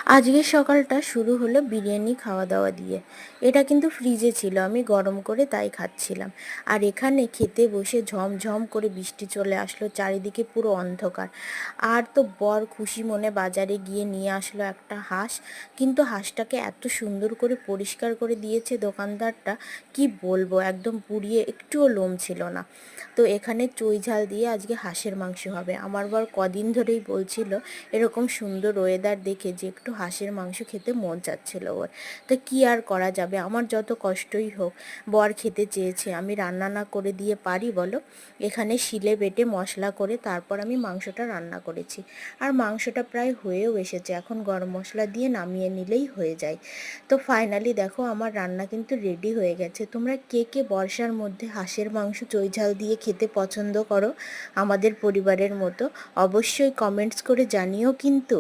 আজকের সকালটা শুরু হলো বিরিয়ানি খাওয়া দাওয়া দিয়ে। এটা কিন্তু ফ্রিজে ছিল, আমি গরম করে তাই খাচ্ছিলাম। আর এখানে খেতে বসে ঝমঝম করে বৃষ্টি চলে আসলো, চারিদিকে পুরো অন্ধকার। আর তো বর খুশি মনে বাজারে গিয়ে নিয়ে আসলো একটা হাঁস। কিন্তু হাঁসটাকে এত সুন্দর করে পরিষ্কার করে দিয়েছে দোকানদারটা, কি বলবো, একদম পুড়িয়ে একটুও লোম ছিল না। তো এখানে চুই ঝাল দিয়ে আজকে হাঁসের মাংস হবে। আমার বর কদিন ধরেই বলছিল এরকম সুন্দর ওয়েদার দেখে যে একটু হাঁসের মাংস খেতে মন চাচ্ছিল ওর। তো কি আর করা যাবে, আমার যত কষ্টই হোক বর খেতে চেয়েছে, আমি রান্না না করে দিয়ে পারি বলো। এখানে শিলে বেটে মশলা করে তারপর আমি মাংসটা রান্না করেছি। আর মাংসটা প্রায় হয়েও এসেছে, এখন গরম মশলা দিয়ে নামিয়ে নিলেই হয়ে যায়। তো ফাইনালি দেখো আমার রান্না কিন্তু রেডি হয়ে গেছে। তোমরা কে কে বর্ষার মধ্যে হাঁসের মাংস চই ঝাল দিয়ে খেতে পছন্দ করো আমাদের পরিবারের মতো? অবশ্যই কমেন্টস করে জানিও কিন্তু।